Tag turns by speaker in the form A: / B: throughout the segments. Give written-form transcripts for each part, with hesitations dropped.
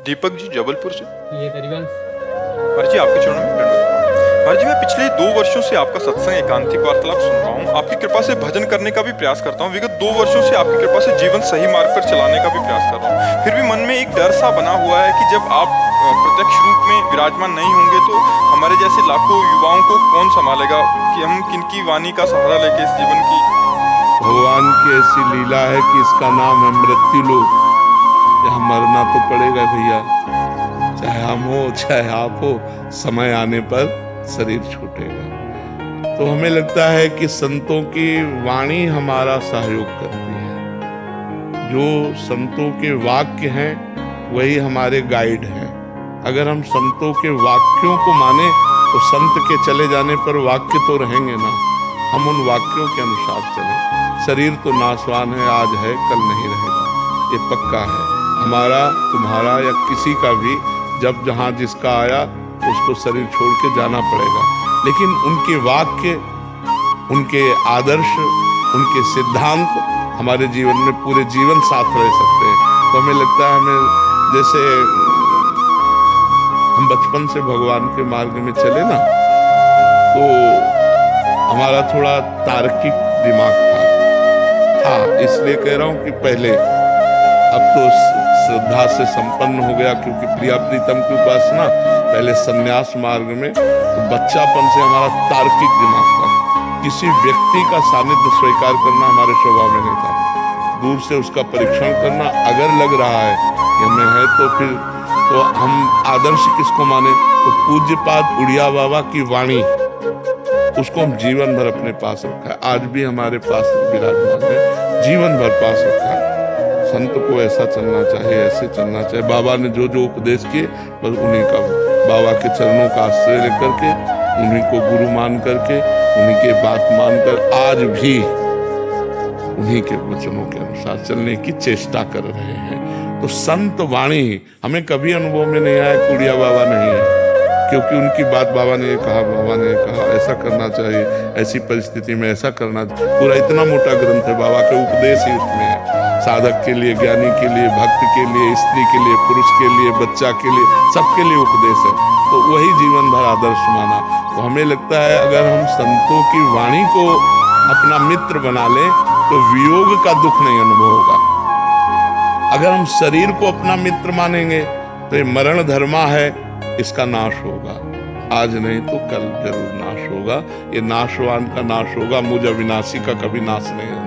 A: दीपक जी जबलपुर से।
B: ये हरिवंश।
A: महाराज जी आपके चरणों में दंडवत प्रणाम। महाराज जी मैं पिछले 2 वर्षों से आपका सत्संग एकांतिक वार्तालाप सुन रहा हूँ। आपकी कृपा से भजन करने का भी प्रयास करता हूँ। विगत 2 वर्षों से आपकी कृपा से जीवन सही मार्ग पर चलाने का भी प्रयास कर रहा हूँ। फिर भी मन में एक डर सा बना हुआ है कि जब आप प्रत्यक्ष रूप में विराजमान नहीं होंगे तो हमारे जैसे लाखों युवाओं को कौन संभालेगा, कि हम किनकी वाणी का सहारा लेके इस जीवन की।
C: भगवान की ऐसी लीला है कि इसका नाम है मृत्यु लोक। यहाँ मरना तो पड़ेगा भैया, चाहे हम हो चाहे आप हो, समय आने पर शरीर छूटेगा। तो हमें लगता है कि संतों की वाणी हमारा सहयोग करती है। जो संतों के वाक्य हैं वही हमारे गाइड हैं। अगर हम संतों के वाक्यों को माने तो संत के चले जाने पर वाक्य तो रहेंगे ना, हम उन वाक्यों के अनुसार चलें। शरीर तो नाशवान है, आज है कल नहीं रहेगा, ये पक्का है। हमारा तुम्हारा या किसी का भी जब जहाँ जिसका आया उसको शरीर छोड़ के जाना पड़ेगा। लेकिन उनके वाक्य, उनके आदर्श, उनके सिद्धांत हमारे जीवन में पूरे जीवन साथ रह सकते हैं। तो हमें लगता है, हमें जैसे हम बचपन से भगवान के मार्ग में चले ना, तो हमारा थोड़ा तार्किक दिमाग था, इसलिए कह रहा हूँ कि पहले, अब तो श्रद्धा से संपन्न हो गया क्योंकि प्रिया प्रीतम की उपासना। पहले सन्यास मार्ग में तो बच्चापन से हमारा तार्किक दिमाग था। किसी व्यक्ति का सानिध्य स्वीकार करना हमारे स्वभाव में नहीं था। दूर से उसका परीक्षण करना, अगर लग रहा है कि हमें है तो फिर तो हम आदर्श किसको माने, तो पूज्यपाद उड़िया बाबा की वाणी, उसको हम जीवन भर अपने पास रखा है। आज भी हमारे पास विराजमान है, जीवन भर पास रखा है। संत को ऐसा चलना चाहिए, ऐसे चलना चाहिए। बाबा ने जो जो उपदेश किए बस उन्हीं का, बाबा के चरणों का आश्रय लेकर के, उन्हीं को गुरु मान करके, उन्हीं के बात मानकर आज भी उन्हीं के वचनों के अनुसार चलने की चेष्टा कर रहे हैं। तो संत वाणी हमें कभी अनुभव में नहीं आया कुड़िया बाबा नहीं है, क्योंकि उनकी बात बाबा ने कहा, बाबा ने कहा ऐसा करना चाहिए, ऐसी परिस्थिति में ऐसा करना चाहिए। पूरा इतना मोटा ग्रंथ है, बाबा का उपदेश ही उसमें है। साधक के लिए, ज्ञानी के लिए, भक्त के लिए, स्त्री के लिए, पुरुष के लिए, बच्चा के लिए, सबके लिए उपदेश है। तो वही जीवन भर आदर्श माना। तो हमें लगता है अगर हम संतों की वाणी को अपना मित्र बना लें तो वियोग का दुख नहीं अनुभव होगा। अगर हम शरीर को अपना मित्र मानेंगे तो ये मरण धर्मा है, इसका नाश होगा। आज नहीं तो कल जरूर नाश होगा। ये नाशवान का नाश होगा, मुझ अविनाशी का कभी नाश नहीं होगा।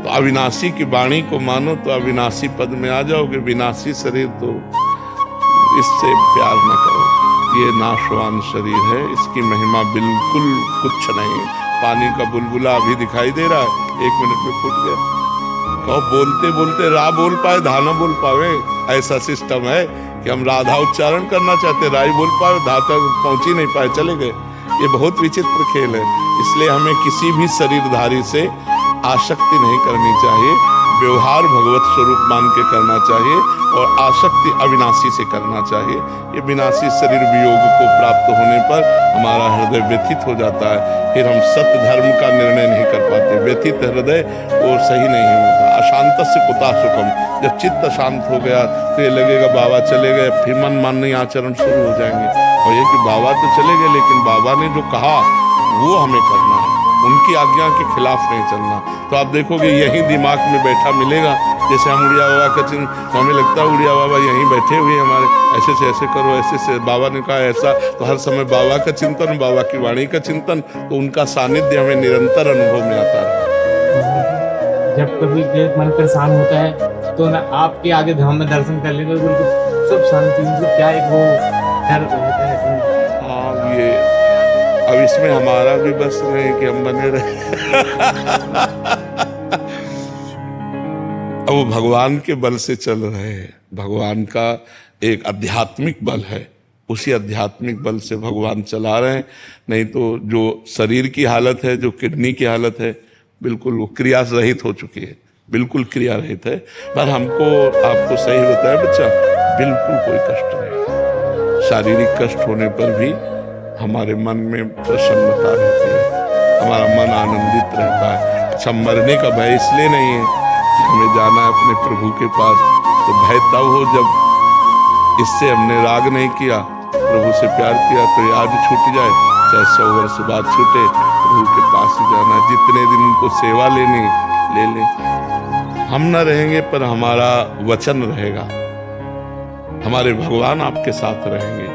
C: तो अविनाशी की वाणी को मानो तो अविनाशी पद में आ जाओगे। विनाशी शरीर तो इससे प्यार न करो, ये नाशवान शरीर है, इसकी महिमा बिल्कुल कुछ नहीं। पानी का बुलबुला अभी दिखाई दे रहा है, 1 मिनट में फूट गया। कहो बोलते बोलते रा बोल पाए, धा न बोल पावे, ऐसा सिस्टम है कि हम राधा उच्चारण करना चाहते, राई बोल पाए, धा तक पहुंच ही नहीं पाए, चले गए। ये बहुत विचित्र खेल है। इसलिए हमें किसी भी शरीरधारी से आसक्ति नहीं करनी चाहिए। व्यवहार भगवत स्वरूप मान के करना चाहिए और आसक्ति अविनाशी से करना चाहिए। ये विनाशी शरीर वियोग को प्राप्त होने पर हमारा हृदय व्यथित हो जाता है। फिर हम सत्य धर्म का निर्णय नहीं कर पाते। व्यथित हृदय वो सही नहीं होगा। अशांत से कुता सुखम, जब चित्त शांत हो गया तो ये लगेगा बाबा चले गए, फिर मन मानने आचरण शुरू हो जाएंगे। और ये कि बाबा तो चले गए लेकिन बाबा ने जो कहा वो हमें करना है, उनकी आज्ञा के खिलाफ नहीं चलना। तो आप देखोगे यही दिमाग में बैठा मिलेगा। जैसे हम उड़िया बाबा का चिन्ह, तो हमें लगता है उड़िया बाबा यहीं बैठे हुए हमारे, ऐसे से ऐसे करो, ऐसे से बाबा ने कहा ऐसा। तो हर समय बाबा का चिंतन, बाबा की वाणी का चिंतन, तो उनका सानिध्य हमें निरंतर अनुभव में आता है।
B: जब कभी मन परेशान होता है तो ना आपके आगे धाम में दर्शन कर लेंगे, बिल्कुल सब शांति, मतलब क्या एक वो डर होता है।
C: हाँ, ये अब इसमें हमारा भी बस नहीं कि हम बने रहे। अब वो भगवान के बल से चल रहे हैं। भगवान का एक आध्यात्मिक बल है, उसी आध्यात्मिक बल से भगवान चला रहे हैं। नहीं तो जो शरीर की हालत है, जो किडनी की हालत है, बिल्कुल वो क्रिया रहित हो चुकी है, बिल्कुल क्रिया रहित है। पर हमको आपको सही बताया बच्चा, बिल्कुल कोई कष्ट नहीं। शारीरिक कष्ट होने पर भी हमारे मन में प्रसन्नता रहती है, हमारा मन आनंदित रहता है। अच्छा, मरने का भय इसलिए नहीं है कि हमें जाना है अपने प्रभु के पास, तो भय तब हो जब इससे हमने राग नहीं किया, प्रभु से प्यार किया, तो ये आज छूट जाए चाहे 100 वर्ष बाद छूटे, प्रभु के पास ही जाना। जितने दिन उनको सेवा लेनी ले लें। हम न रहेंगे पर हमारा वचन रहेगा, हमारे भगवान आपके साथ रहेंगे,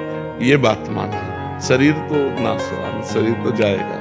C: ये बात मानिए। शरीर तो नाशवान, शरीर तो जाएगा।